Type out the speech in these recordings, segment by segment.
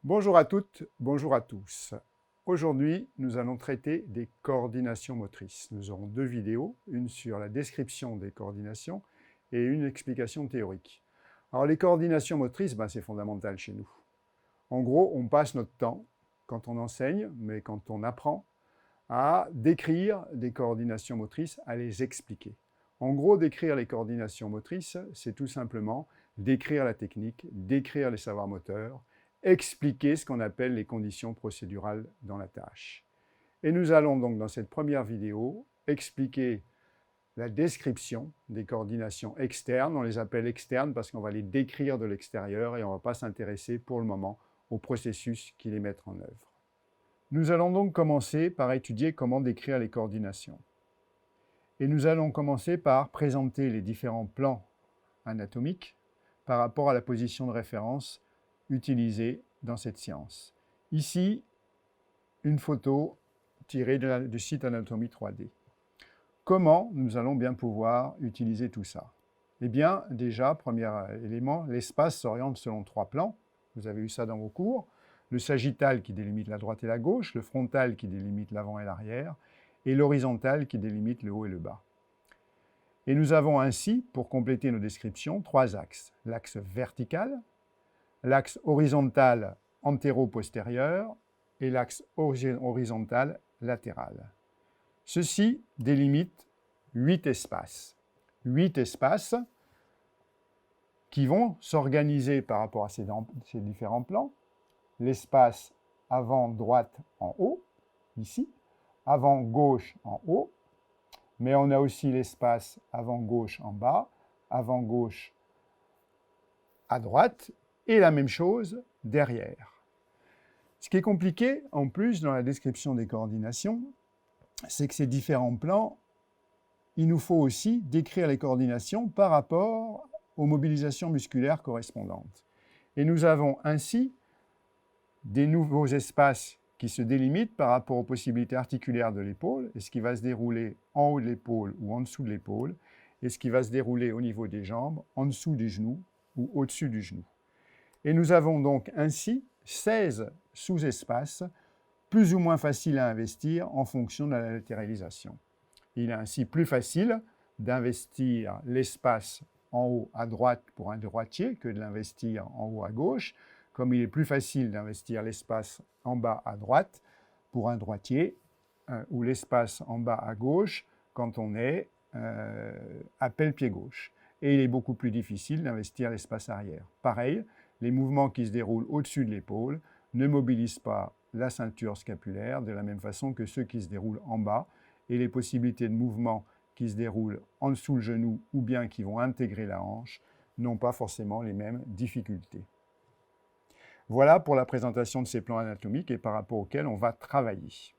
Bonjour à toutes, bonjour à tous. Aujourd'hui, nous allons traiter des coordinations motrices. Nous aurons deux vidéos, une sur la description des coordinations et une explication théorique. Alors les coordinations motrices, c'est fondamental chez nous. En gros, on passe notre temps, quand on enseigne, mais quand on apprend, à décrire des coordinations motrices, à les expliquer. En gros, décrire les coordinations motrices, c'est tout simplement décrire la technique, décrire les savoirs moteurs, expliquer ce qu'on appelle les conditions procédurales dans la tâche. Et nous allons donc dans cette première vidéo expliquer la description des coordinations externes. On les appelle externes parce qu'on va les décrire de l'extérieur et on ne va pas s'intéresser pour le moment au processus qui les mettent en œuvre. Nous allons donc commencer par étudier comment décrire les coordinations. Et nous allons commencer par présenter les différents plans anatomiques par rapport à la position de référence utilisée dans cette science. Ici, une photo tirée du site Anatomie 3D. Comment nous allons bien pouvoir utiliser tout ça? Eh bien, déjà, premier élément, l'espace s'oriente selon trois plans. Vous avez eu ça dans vos cours. Le sagittal qui délimite la droite et la gauche, le frontal qui délimite l'avant et l'arrière, et l'horizontal qui délimite le haut et le bas. Et nous avons ainsi, pour compléter nos descriptions, trois axes. L'axe vertical, l'axe horizontal antéro-postérieur et l'axe horizontal latéral. Ceci délimite 8 espaces. 8 espaces qui vont s'organiser par rapport à ces différents plans. L'espace avant droite en haut, ici, avant gauche en haut, mais on a aussi l'espace avant gauche en bas, avant gauche à droite, et la même chose derrière. Ce qui est compliqué, en plus, dans la description des coordinations, c'est que ces différents plans, il nous faut aussi décrire les coordinations par rapport aux mobilisations musculaires correspondantes. Et nous avons ainsi des nouveaux espaces qui se délimitent par rapport aux possibilités articulaires de l'épaule, et ce qui va se dérouler en haut de l'épaule ou en dessous de l'épaule, et ce qui va se dérouler au niveau des jambes, en dessous du genou ou au-dessus du genou. Et nous avons donc ainsi 16 sous-espaces plus ou moins faciles à investir en fonction de la latéralisation. Il est ainsi plus facile d'investir l'espace en haut à droite pour un droitier que de l'investir en haut à gauche, comme il est plus facile d'investir l'espace en bas à droite pour un droitier, ou l'espace en bas à gauche quand on est à pelle-pied gauche. Et il est beaucoup plus difficile d'investir l'espace arrière. Pareil, les mouvements qui se déroulent au-dessus de l'épaule ne mobilisent pas la ceinture scapulaire de la même façon que ceux qui se déroulent en bas, et les possibilités de mouvement qui se déroulent en dessous le genou ou bien qui vont intégrer la hanche n'ont pas forcément les mêmes difficultés. Voilà pour la présentation de ces plans anatomiques et par rapport auxquels on va travailler.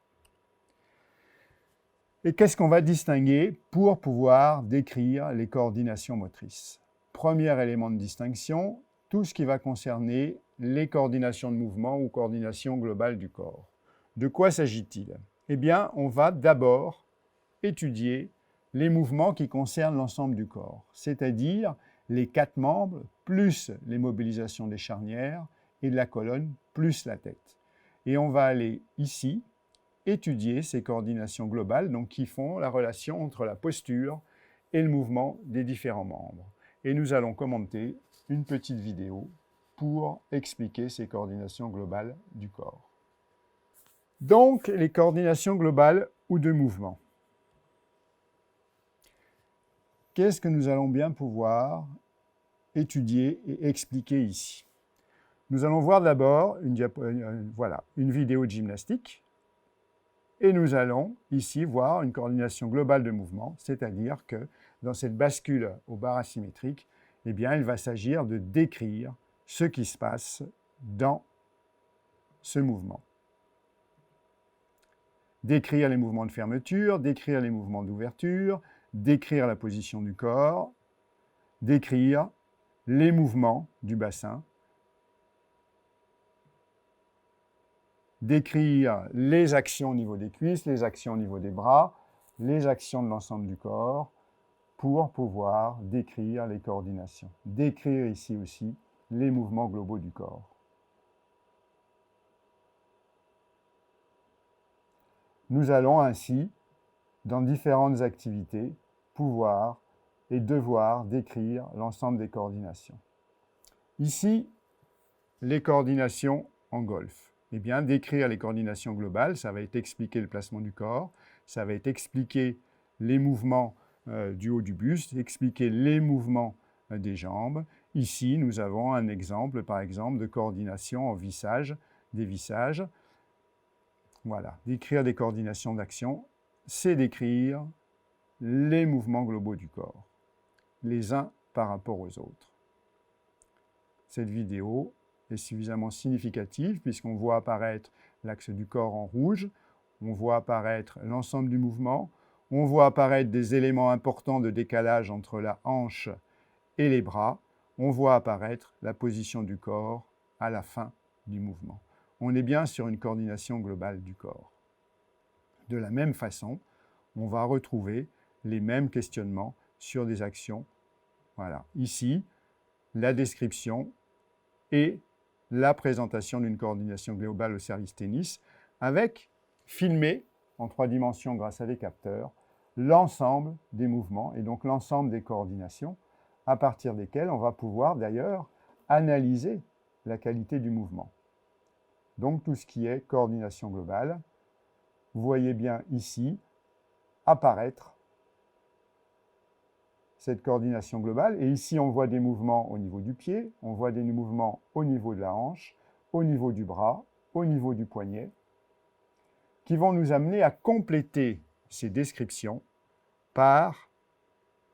Et qu'est-ce qu'on va distinguer pour pouvoir décrire les coordinations motrices? Premier élément de distinction, tout ce qui va concerner les coordinations de mouvement ou coordination globale du corps. De quoi s'agit-il? Eh bien, on va d'abord étudier les mouvements qui concernent l'ensemble du corps, c'est-à-dire les 4 membres plus les mobilisations des charnières et de la colonne plus la tête. Et on va aller ici étudier ces coordinations globales, donc qui font la relation entre la posture et le mouvement des différents membres. Et nous allons commenter une petite vidéo pour expliquer ces coordinations globales du corps. Donc, les coordinations globales ou de mouvement. Qu'est-ce que nous allons bien pouvoir étudier et expliquer ici? Nous allons voir d'abord une vidéo de gymnastique et nous allons ici voir une coordination globale de mouvement, c'est-à-dire que dans cette bascule aux barres asymétriques, eh bien, il va s'agir de décrire ce qui se passe dans ce mouvement. Décrire les mouvements de fermeture, décrire les mouvements d'ouverture, décrire la position du corps, décrire les mouvements du bassin, décrire les actions au niveau des cuisses, les actions au niveau des bras, les actions de l'ensemble du corps, pour pouvoir décrire les coordinations. Décrire ici aussi les mouvements globaux du corps. Nous allons ainsi, dans différentes activités, pouvoir et devoir décrire l'ensemble des coordinations. Ici, les coordinations en golf. Eh bien, décrire les coordinations globales, ça va être expliquer le placement du corps, ça va être expliquer les mouvements du haut du buste, expliquer les mouvements des jambes. Ici, nous avons un exemple, par exemple, de coordination en vissage, des vissages. Voilà, décrire des coordinations d'action, c'est décrire les mouvements globaux du corps, les uns par rapport aux autres. Cette vidéo est suffisamment significative puisqu'on voit apparaître l'axe du corps en rouge, on voit apparaître l'ensemble du mouvement, on voit apparaître des éléments importants de décalage entre la hanche et les bras, on voit apparaître la position du corps à la fin du mouvement. On est bien sur une coordination globale du corps. De la même façon, on va retrouver les mêmes questionnements sur des actions. Voilà, ici, la description et la présentation d'une coordination globale au service tennis avec filmé en 3 dimensions grâce à des capteurs l'ensemble des mouvements et donc l'ensemble des coordinations à partir desquelles on va pouvoir d'ailleurs analyser la qualité du mouvement. Donc tout ce qui est coordination globale, vous voyez bien ici apparaître cette coordination globale. Et ici, on voit des mouvements au niveau du pied, on voit des mouvements au niveau de la hanche, au niveau du bras, au niveau du poignet, qui vont nous amener à compléter ces descriptions par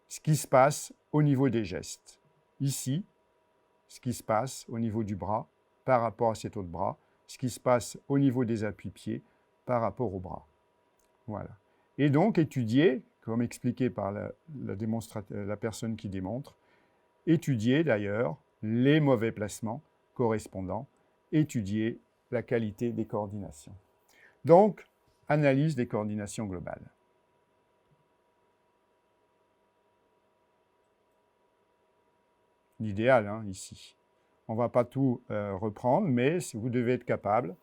ce qui se passe au niveau des gestes. Ici, ce qui se passe au niveau du bras par rapport à cet autre bras, ce qui se passe au niveau des appuis-pieds par rapport au bras. Voilà. Et donc, étudier, comme expliqué par la personne qui démontre, étudier d'ailleurs les mauvais placements correspondants, étudier la qualité des coordinations. Donc, analyse des coordinations globales. L'idéal, hein, ici. On ne va pas tout reprendre, mais vous devez être capable,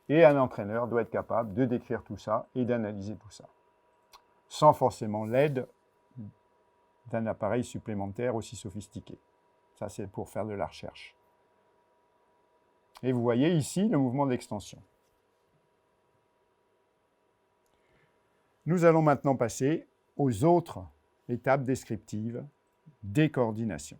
et un entraîneur doit être capable de décrire tout ça et d'analyser tout ça, sans forcément l'aide d'un appareil supplémentaire aussi sophistiqué. Ça, c'est pour faire de la recherche. Et vous voyez ici le mouvement d'extension. Nous allons maintenant passer aux autres étapes descriptives des coordinations.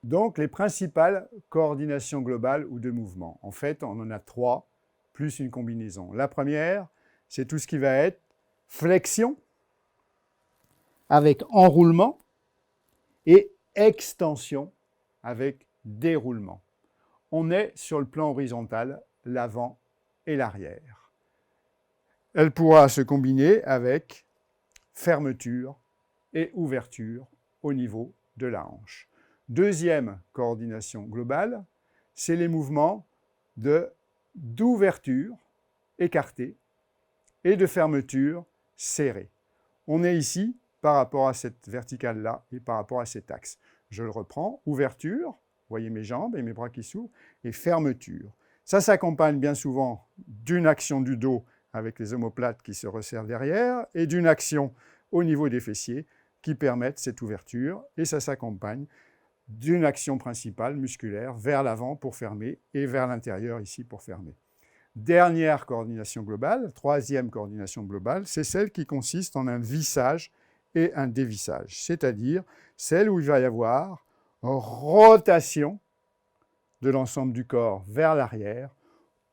Donc, les principales coordinations globales ou de mouvement. En fait, on en a 3, plus une combinaison. La première, c'est tout ce qui va être flexion, avec enroulement, et extension, avec déroulement. On est sur le plan horizontal, l'avant et l'arrière. Elle pourra se combiner avec fermeture et ouverture au niveau de la hanche. Deuxième coordination globale, c'est les mouvements d'ouverture écartée et de fermeture serrée. On est ici par rapport à cette verticale-là et par rapport à cet axe. Je le reprends, ouverture, vous voyez mes jambes et mes bras qui s'ouvrent, et fermeture. Ça s'accompagne bien souvent d'une action du dos avec les omoplates qui se resserrent derrière et d'une action au niveau des fessiers qui permettent cette ouverture, et ça s'accompagne d'une action principale musculaire vers l'avant pour fermer et vers l'intérieur ici pour fermer. Dernière coordination globale, troisième coordination globale, c'est celle qui consiste en un vissage et un dévissage, c'est-à-dire celle où il va y avoir rotation de l'ensemble du corps vers l'arrière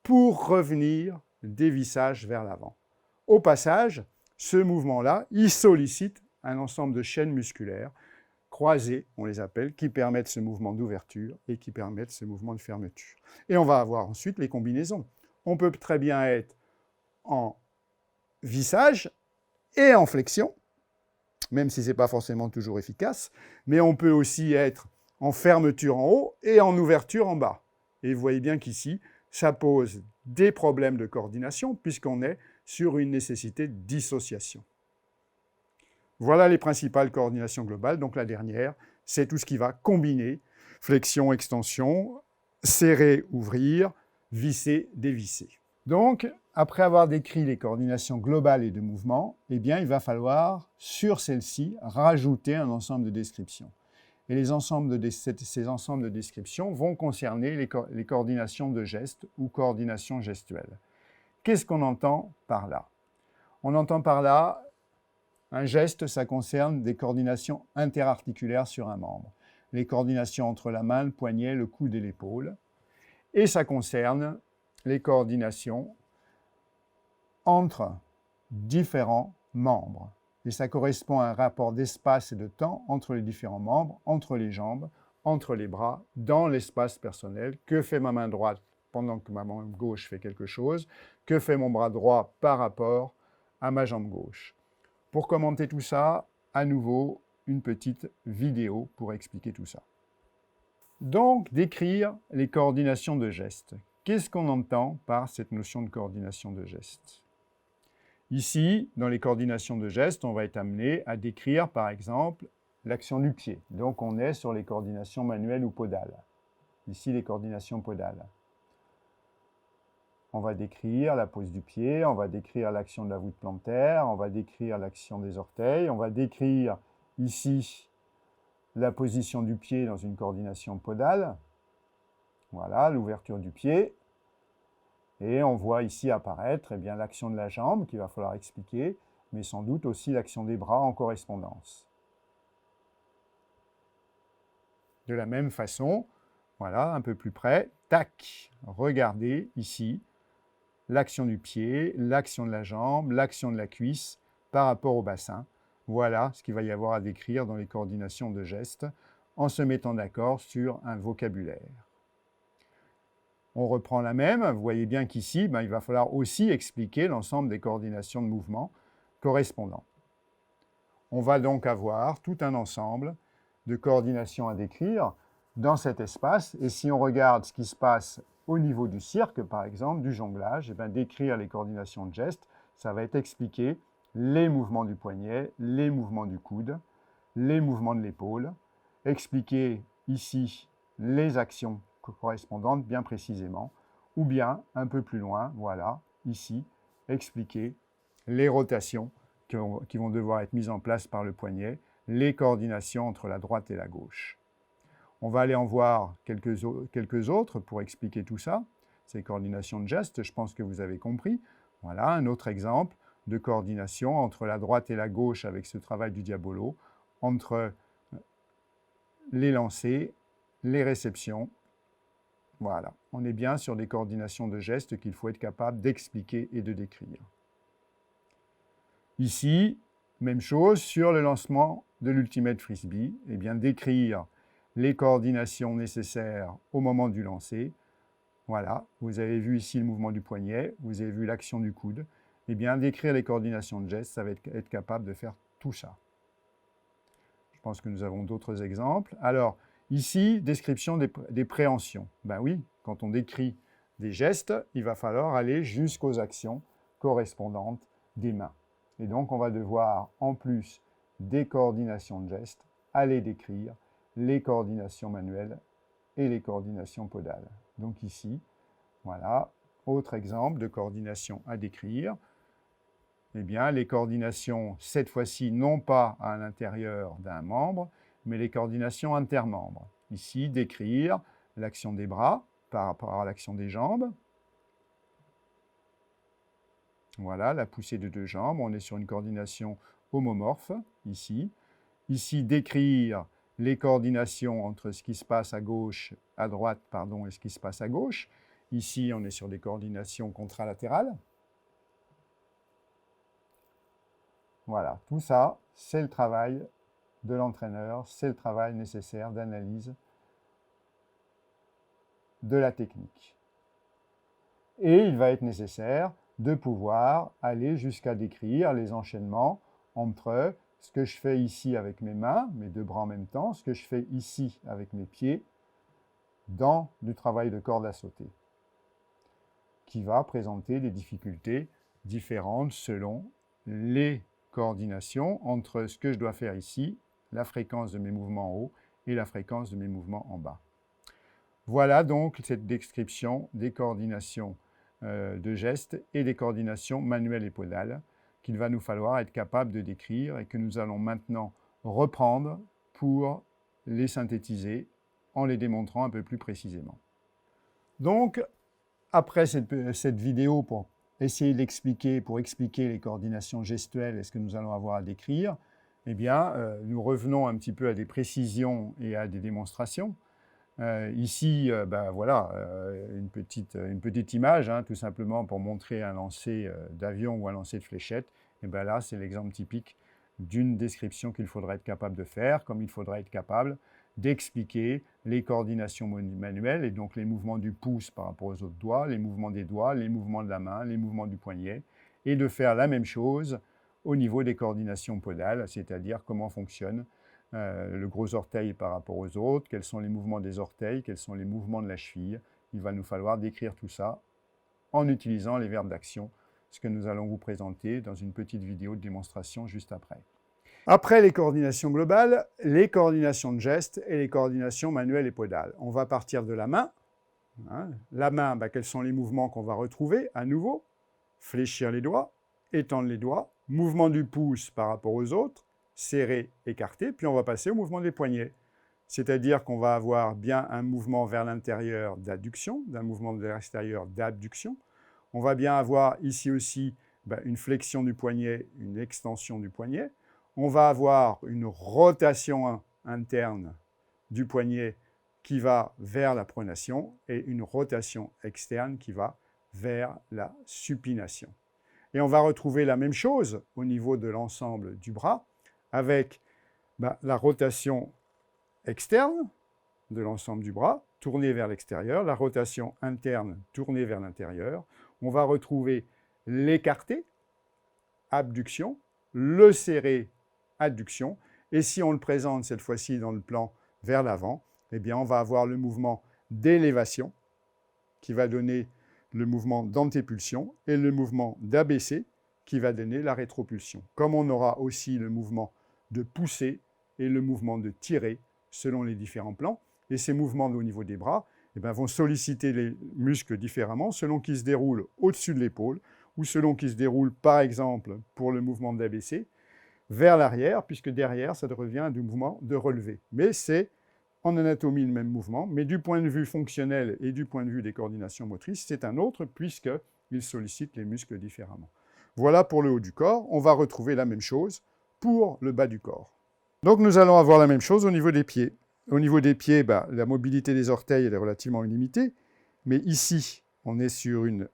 pour revenir des vissages vers l'avant. Au passage, ce mouvement-là, il sollicite un ensemble de chaînes musculaires croisées, on les appelle, qui permettent ce mouvement d'ouverture et qui permettent ce mouvement de fermeture. Et on va avoir ensuite les combinaisons. On peut très bien être en vissage et en flexion, même si ce n'est pas forcément toujours efficace, mais on peut aussi être en fermeture en haut et en ouverture en bas. Et vous voyez bien qu'ici, ça pose des problèmes de coordination puisqu'on est sur une nécessité de dissociation. Voilà les principales coordinations globales. Donc la dernière, c'est tout ce qui va combiner flexion, extension, serrer, ouvrir, visser, dévisser. Donc, après avoir décrit les coordinations globales et de mouvement, eh bien, il va falloir, sur celles-ci, rajouter un ensemble de descriptions. Et ces ensembles de descriptions vont concerner les coordinations de gestes ou coordinations gestuelles. Qu'est-ce qu'on entend par là? On entend par là, un geste, ça concerne des coordinations interarticulaires sur un membre. Les coordinations entre la main, le poignet, le coude et l'épaule. Et ça concerne les coordinations entre différents membres. Et ça correspond à un rapport d'espace et de temps entre les différents membres, entre les jambes, entre les bras, dans l'espace personnel. Que fait ma main droite pendant que ma main gauche fait quelque chose? Que fait mon bras droit par rapport à ma jambe gauche? Pour commenter tout ça, à nouveau, une petite vidéo pour expliquer tout ça. Donc, décrire les coordinations de gestes. Qu'est-ce qu'on entend par cette notion de coordination de gestes? Ici, dans les coordinations de gestes, on va être amené à décrire, par exemple, l'action du pied. Donc, on est sur les coordinations manuelles ou podales. Ici, les coordinations podales. On va décrire la pose du pied, on va décrire l'action de la voûte plantaire, on va décrire l'action des orteils, on va décrire ici la position du pied dans une coordination podale. Voilà, l'ouverture du pied. Et on voit ici apparaître l'action de la jambe qu'il va falloir expliquer, mais sans doute aussi l'action des bras en correspondance. De la même façon, voilà, un peu plus près, tac, regardez ici l'action du pied, l'action de la jambe, l'action de la cuisse par rapport au bassin. Voilà ce qu'il va y avoir à décrire dans les coordinations de gestes en se mettant d'accord sur un vocabulaire. On reprend la même, vous voyez bien qu'ici, il va falloir aussi expliquer l'ensemble des coordinations de mouvement correspondants. On va donc avoir tout un ensemble de coordinations à décrire dans cet espace, et si on regarde ce qui se passe au niveau du cirque, par exemple, du jonglage, décrire les coordinations de gestes, ça va être expliquer les mouvements du poignet, les mouvements du coude, les mouvements de l'épaule, expliquer ici les actions correspondantes bien précisément, ou bien un peu plus loin, voilà, ici, expliquer les rotations qui vont devoir être mises en place par le poignet, les coordinations entre la droite et la gauche. On va aller en voir quelques autres pour expliquer tout ça, ces coordinations de gestes, je pense que vous avez compris. Voilà un autre exemple de coordination entre la droite et la gauche avec ce travail du diabolo, entre les lancers, les réceptions. Voilà, on est bien sur des coordinations de gestes qu'il faut être capable d'expliquer et de décrire. Ici, même chose sur le lancement de l'Ultimate Frisbee, décrire les coordinations nécessaires au moment du lancer. Voilà, vous avez vu ici le mouvement du poignet, vous avez vu l'action du coude. Décrire les coordinations de gestes, ça va être capable de faire tout ça. Je pense que nous avons d'autres exemples. Alors, ici, description des préhensions. Oui, quand on décrit des gestes, il va falloir aller jusqu'aux actions correspondantes des mains. Et donc, on va devoir, en plus des coordinations de gestes, aller décrire les coordinations manuelles et les coordinations podales. Donc ici, voilà, autre exemple de coordination à décrire. Les coordinations, cette fois-ci, non pas à l'intérieur d'un membre, mais les coordinations intermembres. Ici, décrire l'action des bras par rapport à l'action des jambes. Voilà, la poussée de deux jambes. On est sur une coordination homomorphe, ici. Ici, décrire les coordinations entre ce qui se passe à gauche, à droite, pardon, et ce qui se passe à gauche. Ici, on est sur des coordinations contralatérales. Voilà, tout ça, c'est le travail de l'entraîneur, c'est le travail nécessaire d'analyse de la technique. Et il va être nécessaire de pouvoir aller jusqu'à décrire les enchaînements entre ce que je fais ici avec mes mains, mes deux bras en même temps, ce que je fais ici avec mes pieds, dans du travail de corde à sauter, qui va présenter des difficultés différentes selon les coordinations entre ce que je dois faire ici, la fréquence de mes mouvements en haut et la fréquence de mes mouvements en bas. Voilà donc cette description des coordinations de gestes et des coordinations manuelles et podales qu'il va nous falloir être capable de décrire et que nous allons maintenant reprendre pour les synthétiser en les démontrant un peu plus précisément. Donc, après cette vidéo pour essayer d'expliquer, pour expliquer les coordinations gestuelles et ce que nous allons avoir à décrire, eh bien, nous revenons un petit peu à des précisions et à des démonstrations. Ici, voilà, une petite image, hein, tout simplement pour montrer un lancer d'avion ou un lancer de fléchette. Et bien là, c'est l'exemple typique d'une description qu'il faudrait être capable de faire, comme il faudrait être capable d'expliquer les coordinations manuelles, et donc les mouvements du pouce par rapport aux autres doigts, les mouvements des doigts, les mouvements de la main, les mouvements du poignet, et de faire la même chose au niveau des coordinations podales, c'est-à-dire comment fonctionne le gros orteil par rapport aux autres, quels sont les mouvements des orteils, quels sont les mouvements de la cheville. Il va nous falloir décrire tout ça en utilisant les verbes d'action, ce que nous allons vous présenter dans une petite vidéo de démonstration juste après. Après les coordinations globales, les coordinations de gestes et les coordinations manuelles et podales. On va partir de la main. Hein. La main, quels sont les mouvements qu'on va retrouver à nouveau? Fléchir les doigts, étendre les doigts, mouvement du pouce par rapport aux autres, serrer, écarter, puis on va passer au mouvement des poignets. C'est-à-dire qu'on va avoir bien un mouvement vers l'intérieur d'adduction, d'un mouvement vers l'extérieur d'abduction. On va bien avoir ici aussi une flexion du poignet, une extension du poignet. On va avoir une rotation interne du poignet qui va vers la pronation et une rotation externe qui va vers la supination. Et on va retrouver la même chose au niveau de l'ensemble du bras avec la rotation externe de l'ensemble du bras, tournée vers l'extérieur, la rotation interne tournée vers l'intérieur. On va retrouver l'écarté, abduction, le serré, adduction. Et si on le présente cette fois-ci dans le plan vers l'avant, eh bien on va avoir le mouvement d'élévation qui va donner le mouvement d'antépulsion et le mouvement d'abaissé qui va donner la rétropulsion. Comme on aura aussi le mouvement de pousser et le mouvement de tirer selon les différents plans. Et ces mouvements au niveau des bras vont solliciter les muscles différemment selon qu'ils se déroulent au-dessus de l'épaule ou selon qu'ils se déroulent, par exemple, pour le mouvement d'abaissé, vers l'arrière, puisque derrière, ça devient du mouvement de relevé. Mais c'est en anatomie le même mouvement, mais du point de vue fonctionnel et du point de vue des coordinations motrices, c'est un autre, puisqu'il sollicite les muscles différemment. Voilà pour le haut du corps. On va retrouver la même chose pour le bas du corps. Donc nous allons avoir la même chose au niveau des pieds. Au niveau des pieds, la mobilité des orteils est relativement illimitée, mais ici, on est sur une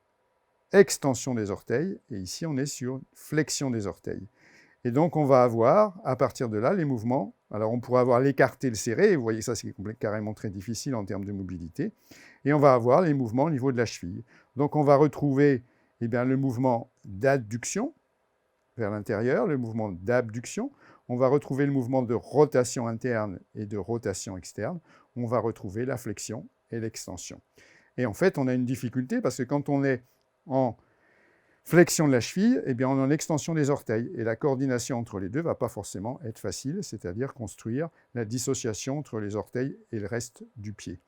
extension des orteils, et ici, on est sur une flexion des orteils. Et donc, on va avoir, à partir de là, les mouvements. Alors, on pourra avoir l'écarté, le serré, et vous voyez ça, c'est carrément très difficile en termes de mobilité. Et on va avoir les mouvements au niveau de la cheville. Donc, on va retrouver le mouvement d'adduction vers l'intérieur, le mouvement d'abduction. On va retrouver le mouvement de rotation interne et de rotation externe. On va retrouver la flexion et l'extension. Et en fait, on a une difficulté parce que quand on est en flexion de la cheville, on est en extension des orteils. Et la coordination entre les deux ne va pas forcément être facile, c'est-à-dire construire la dissociation entre les orteils et le reste du pied.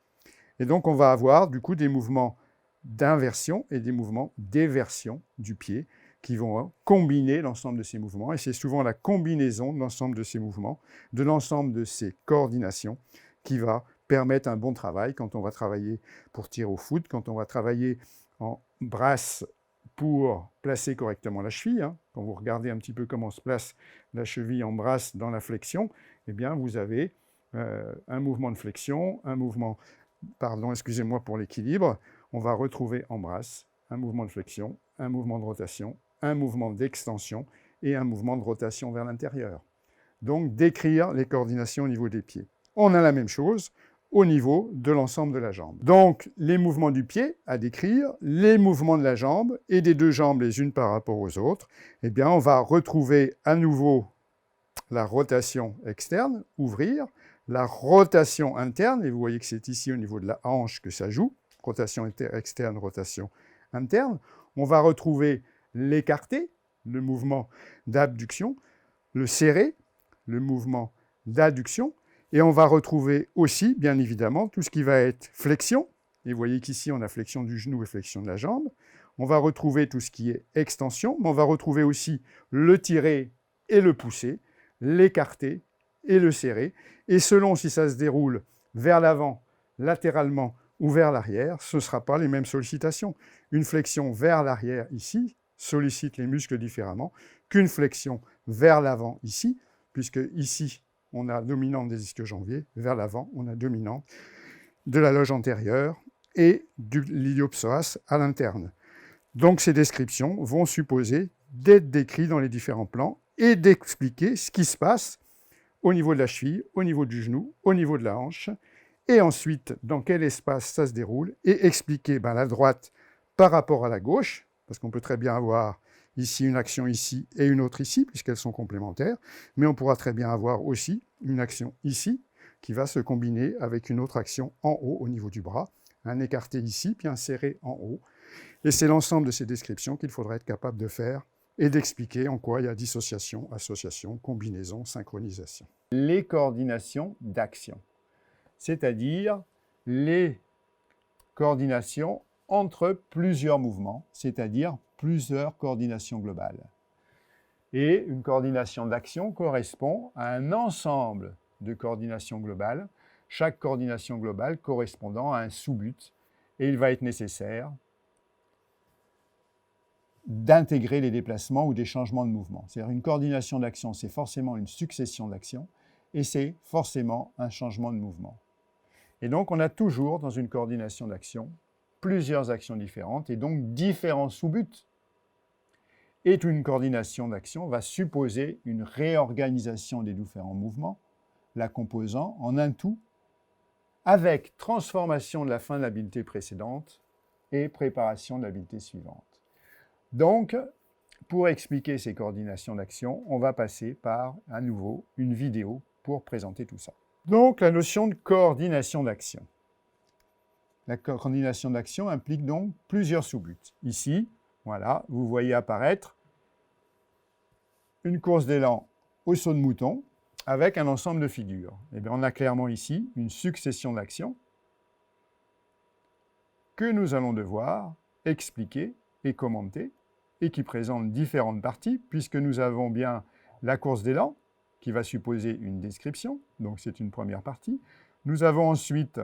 Et donc, on va avoir du coup des mouvements d'inversion et des mouvements d'éversion du pied qui vont combiner l'ensemble de ces mouvements. Et c'est souvent la combinaison de l'ensemble de ces mouvements, de l'ensemble de ces coordinations, qui va permettre un bon travail quand on va travailler pour tirer au foot, quand on va travailler en brasse pour placer correctement la cheville. Quand vous regardez un petit peu comment se place la cheville en brasse dans la flexion, vous avez un mouvement de flexion, un mouvement, excusez-moi pour l'équilibre, on va retrouver en brasse un mouvement de flexion, un mouvement de rotation, un mouvement d'extension et un mouvement de rotation vers l'intérieur. Donc, décrire les coordinations au niveau des pieds. On a la même chose au niveau de l'ensemble de la jambe. Donc, les mouvements du pied à décrire, les mouvements de la jambe et des deux jambes les unes par rapport aux autres, on va retrouver à nouveau la rotation externe, ouvrir, la rotation interne, et vous voyez que c'est ici au niveau de la hanche que ça joue, rotation externe, rotation interne. On va retrouver l'écarté, le mouvement d'abduction, le serré, le mouvement d'adduction, et on va retrouver aussi, bien évidemment, tout ce qui va être flexion, et vous voyez qu'ici on a flexion du genou et flexion de la jambe. on va retrouver tout ce qui est extension, mais on va retrouver aussi le tirer et le pousser, l'écarter et le serrer. Et selon si ça se déroule vers l'avant, latéralement ou vers l'arrière, ce ne sera pas les mêmes sollicitations. Une flexion vers l'arrière ici sollicite les muscles différemment qu'une flexion vers l'avant ici, puisque ici, on a dominante des ischio-jambiers, vers l'avant, on a dominante de la loge antérieure et du l'iliopsoas à l'interne. Donc ces descriptions vont supposer d'être décrites dans les différents plans et d'expliquer ce qui se passe au niveau de la cheville, au niveau du genou, au niveau de la hanche, et ensuite dans quel espace ça se déroule, et expliquer la droite par rapport à la gauche, parce qu'on peut très bien avoir ici une action ici et une autre ici, puisqu'elles sont complémentaires, mais on pourra très bien avoir aussi une action ici, qui va se combiner avec une autre action en haut, au niveau du bras, un écarté ici, puis un serré en haut. Et c'est l'ensemble de ces descriptions qu'il faudra être capable de faire et d'expliquer en quoi il y a dissociation, association, combinaison, synchronisation. Les coordinations d'action, c'est-à-dire les coordinations entre plusieurs mouvements, c'est-à-dire plusieurs coordinations globales. Et une coordination d'action correspond à un ensemble de coordinations globales, chaque coordination globale correspondant à un sous-but, et il va être nécessaire d'intégrer les déplacements ou des changements de mouvement. C'est-à-dire une coordination d'action, c'est forcément une succession d'actions, et c'est forcément un changement de mouvement. Et donc on a toujours dans une coordination d'action plusieurs actions différentes, et donc différents sous-buts. Et une coordination d'action va supposer une réorganisation des différents mouvements, la composant en un tout, avec transformation de la fin de l'habileté précédente et préparation de l'habileté suivante. Donc, pour expliquer ces coordinations d'action, on va passer par, à nouveau, une vidéo pour présenter tout ça. Donc, la notion de coordination d'action. La coordination d'action implique donc plusieurs sous-buts. Ici, voilà, vous voyez apparaître une course d'élan au saut de mouton avec un ensemble de figures. Eh bien, on a clairement ici une succession d'actions que nous allons devoir expliquer et commenter et qui présente différentes parties, puisque nous avons bien la course d'élan qui va supposer une description, donc c'est une première partie. Nous avons ensuite,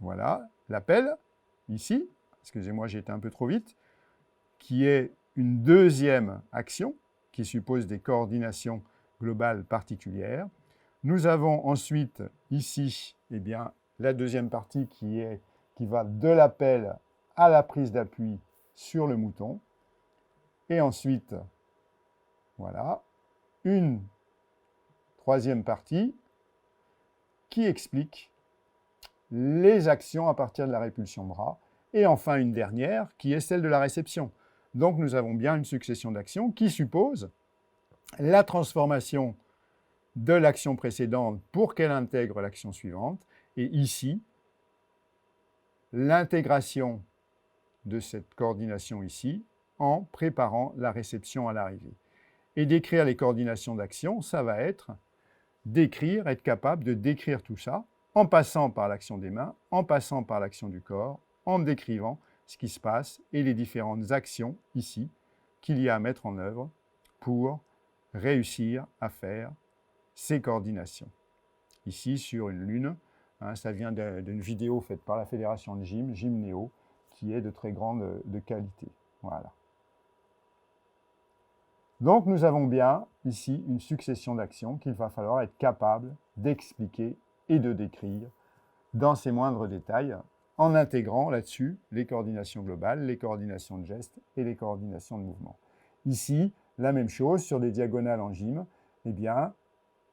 voilà, l'appel, ici, excusez-moi, j'ai été un peu trop vite, qui est une deuxième action qui suppose des coordinations globales particulières. Nous avons ensuite ici, eh bien, la deuxième partie qui va de l'appel à la prise d'appui sur le mouton. Et ensuite, voilà, une troisième partie qui explique les actions à partir de la répulsion de bras. Et enfin, une dernière qui est celle de la réception. Donc, nous avons bien une succession d'actions qui suppose la transformation de l'action précédente pour qu'elle intègre l'action suivante. Et ici, l'intégration de cette coordination ici en préparant la réception à l'arrivée. Et décrire les coordinations d'action, ça va être être capable de décrire tout ça en passant par l'action des mains, en passant par l'action du corps, en décrivant ce qui se passe et les différentes actions ici qu'il y a à mettre en œuvre pour réussir à faire ces coordinations. Ici, sur une lune, ça vient d'une vidéo faite par la Fédération de Gym, Gymnéo, qui est de très grande qualité. Voilà. Donc, nous avons bien ici une succession d'actions qu'il va falloir être capable d'expliquer et de décrire dans ses moindres détails, en intégrant là-dessus les coordinations globales, les coordinations de gestes et les coordinations de mouvements. Ici, la même chose sur des diagonales en gym, eh bien,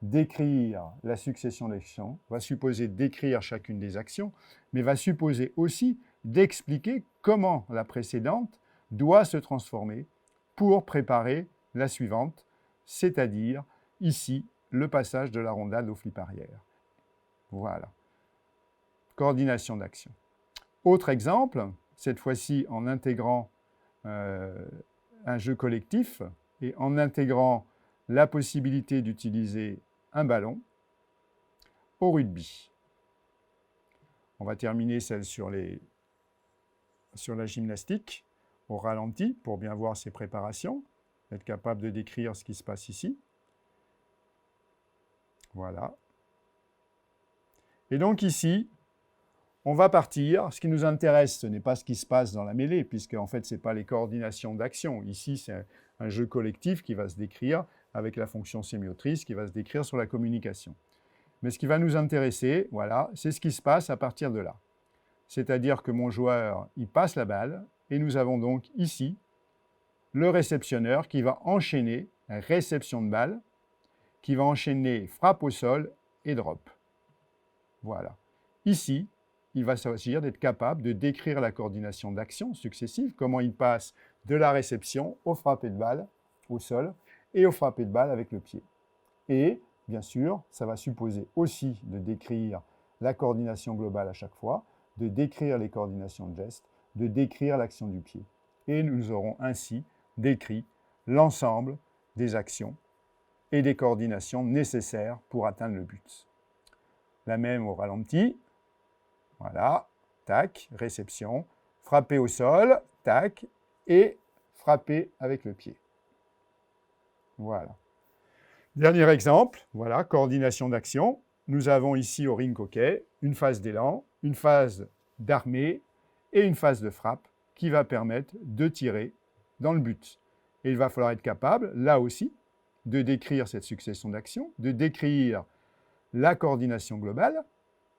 décrire la succession d'actions va supposer d'écrire chacune des actions, mais va supposer aussi d'expliquer comment la précédente doit se transformer pour préparer la suivante, c'est-à-dire ici le passage de la rondade au flip arrière. Voilà. Coordination d'action. Autre exemple, cette fois-ci en intégrant un jeu collectif et en intégrant la possibilité d'utiliser un ballon au rugby. On va terminer celle sur la gymnastique. au ralenti pour bien voir ses préparations, être capable de décrire ce qui se passe ici. Voilà. Et donc ici, on va partir. Ce qui nous intéresse, ce n'est pas ce qui se passe dans la mêlée, puisque en fait, ce n'est pas les coordinations d'action. Ici, c'est un jeu collectif qui va se décrire avec la fonction sémiotrice, qui va se décrire sur la communication. Mais ce qui va nous intéresser, voilà, c'est ce qui se passe à partir de là. C'est-à-dire que mon joueur, il passe la balle, et nous avons donc ici le réceptionneur qui va enchaîner réception de balle, qui va enchaîner frappe au sol et drop. Voilà. Ici, il va s'agir d'être capable de décrire la coordination d'actions successives, comment il passe de la réception au frappé de balle au sol et au frappé de balle avec le pied. Et, bien sûr, ça va supposer aussi de décrire la coordination globale à chaque fois, de décrire les coordinations de gestes, de décrire l'action du pied. Et nous aurons ainsi décrit l'ensemble des actions et des coordinations nécessaires pour atteindre le but. La même au ralenti. Voilà, tac, réception, frapper au sol, tac, et frapper avec le pied. Voilà. Dernier exemple, voilà, coordination d'action. Nous avons ici au ring hockey une phase d'élan, une phase d'armée et une phase de frappe qui va permettre de tirer dans le but. Et il va falloir être capable, là aussi, de décrire cette succession d'actions, de décrire la coordination globale,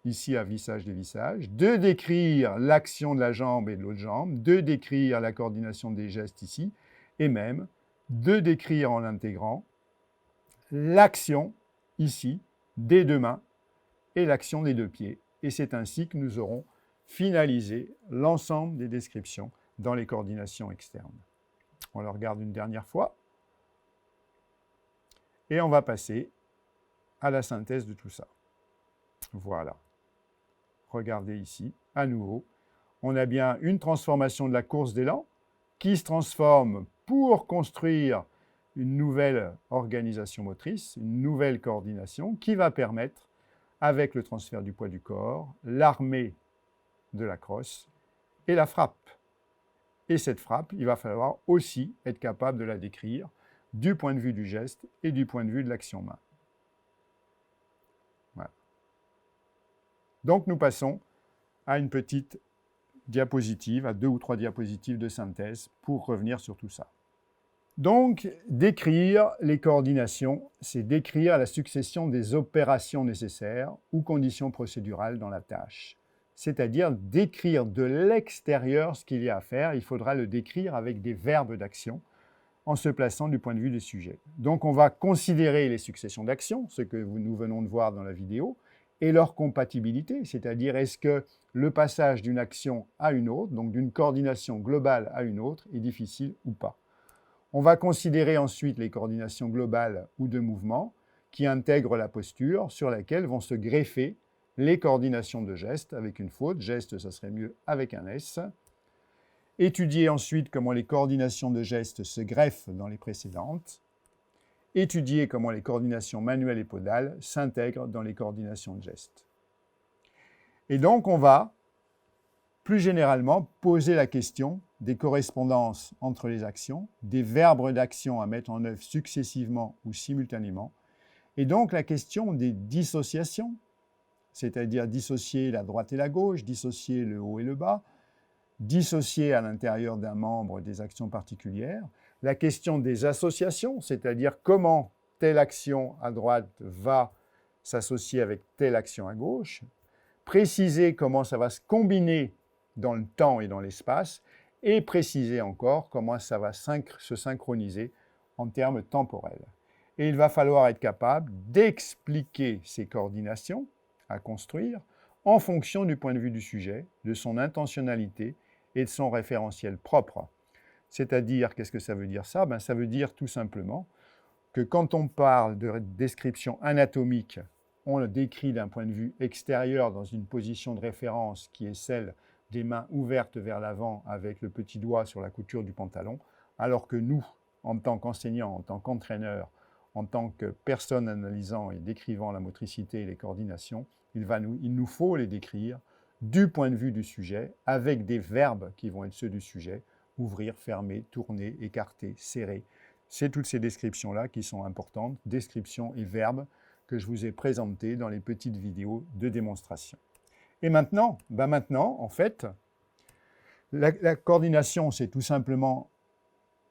ici à vissage-dévissage, de décrire l'action de la jambe et de l'autre jambe, de décrire la coordination des gestes ici, et même de décrire en l'intégrant l'action ici des deux mains et l'action des deux pieds. Et c'est ainsi que nous aurons finalisé l'ensemble des descriptions dans les coordinations externes. On le regarde une dernière fois. Et on va passer à la synthèse de tout ça. Voilà. Regardez ici, à nouveau, on a bien une transformation de la course d'élan qui se transforme pour construire une nouvelle organisation motrice, une nouvelle coordination qui va permettre, avec le transfert du poids du corps, l'armée de la crosse et la frappe. Et cette frappe, il va falloir aussi être capable de la décrire du point de vue du geste et du point de vue de l'action main. Voilà. Donc nous passons à une petite diapositive, à 2 ou 3 diapositives de synthèse pour revenir sur tout ça. Donc, décrire les coordinations, c'est décrire la succession des opérations nécessaires ou conditions procédurales dans la tâche. C'est-à-dire décrire de l'extérieur ce qu'il y a à faire. Il faudra le décrire avec des verbes d'action en se plaçant du point de vue des sujets. Donc, on va considérer les successions d'actions, ce que nous venons de voir dans la vidéo, et leur compatibilité, c'est-à-dire est-ce que le passage d'une action à une autre, donc d'une coordination globale à une autre, est difficile ou pas. On va considérer ensuite les coordinations globales ou de mouvement qui intègrent la posture sur laquelle vont se greffer les coordinations de gestes avec une faute. Geste, ça serait mieux avec un S. Étudier ensuite comment les coordinations de gestes se greffent dans les précédentes. Étudier comment les coordinations manuelles et podales s'intègrent dans les coordinations de gestes. Et donc, on va, plus généralement, poser la question des correspondances entre les actions, des verbes d'action à mettre en œuvre successivement ou simultanément, et donc la question des dissociations, c'est-à-dire dissocier la droite et la gauche, dissocier le haut et le bas, dissocier à l'intérieur d'un membre des actions particulières, la question des associations, c'est-à-dire comment telle action à droite va s'associer avec telle action à gauche, préciser comment ça va se combiner dans le temps et dans l'espace, et préciser encore comment ça va se synchroniser en termes temporels. Et il va falloir être capable d'expliquer ces coordinations à construire en fonction du point de vue du sujet, de son intentionnalité et de son référentiel propre. C'est-à-dire, qu'est-ce que ça veut dire ça? Ça veut dire tout simplement que quand on parle de description anatomique, on le décrit d'un point de vue extérieur dans une position de référence qui est celle des mains ouvertes vers l'avant avec le petit doigt sur la couture du pantalon, alors que nous, en tant qu'enseignants, en tant qu'entraîneurs, en tant que personnes analysant et décrivant la motricité et les coordinations, il nous faut les décrire du point de vue du sujet, avec des verbes qui vont être ceux du sujet, ouvrir, fermer, tourner, écarter, serrer. C'est toutes ces descriptions-là qui sont importantes, descriptions et verbes que je vous ai présentés dans les petites vidéos de démonstration. Et maintenant, en fait, la coordination, c'est tout simplement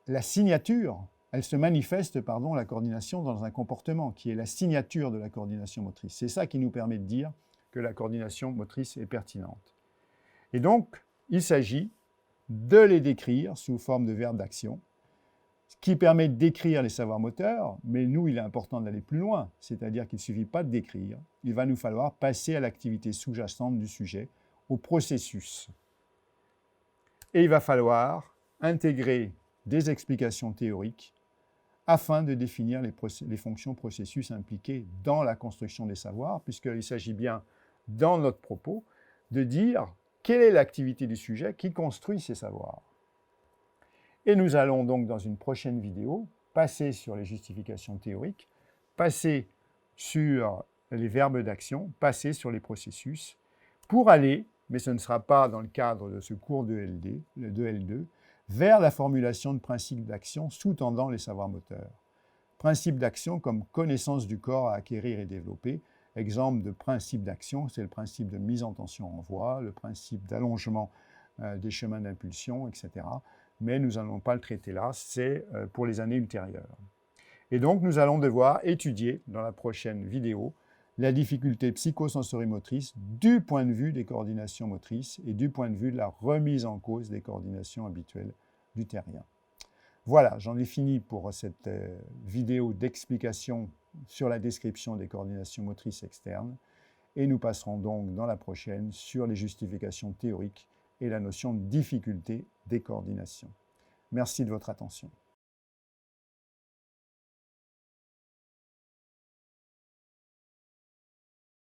la signature. Elle se manifeste, la coordination, dans un comportement qui est la signature de la coordination motrice. C'est ça qui nous permet de dire que la coordination motrice est pertinente. Et donc, il s'agit de les décrire sous forme de verbes d'action, ce qui permet de décrire les savoirs moteurs, mais nous, il est important d'aller plus loin, c'est-à-dire qu'il ne suffit pas de décrire, il va nous falloir passer à l'activité sous-jacente du sujet, au processus. Et il va falloir intégrer des explications théoriques afin de définir les fonctions processus impliquées dans la construction des savoirs, puisqu'il s'agit bien, dans notre propos, de dire quelle est l'activité du sujet qui construit ces savoirs. Et nous allons donc, dans une prochaine vidéo, passer sur les justifications théoriques, passer sur les verbes d'action, passer sur les processus, pour aller, mais ce ne sera pas dans le cadre de ce cours de L2, vers la formulation de principes d'action sous-tendant les savoirs moteurs. Principes d'action comme connaissance du corps à acquérir et développer. Exemple de principe d'action, c'est le principe de mise en tension en voie, le principe d'allongement des chemins d'impulsion, etc. Mais nous n'allons pas le traiter là, c'est pour les années ultérieures. Et donc, nous allons devoir étudier, dans la prochaine vidéo, la difficulté psychosensorimotrice du point de vue des coordinations motrices et du point de vue de la remise en cause des coordinations habituelles du terrien. Voilà, j'en ai fini pour cette vidéo d'explication sur la description des coordinations motrices externes et nous passerons donc dans la prochaine sur les justifications théoriques et la notion de difficulté des coordinations. Merci de votre attention.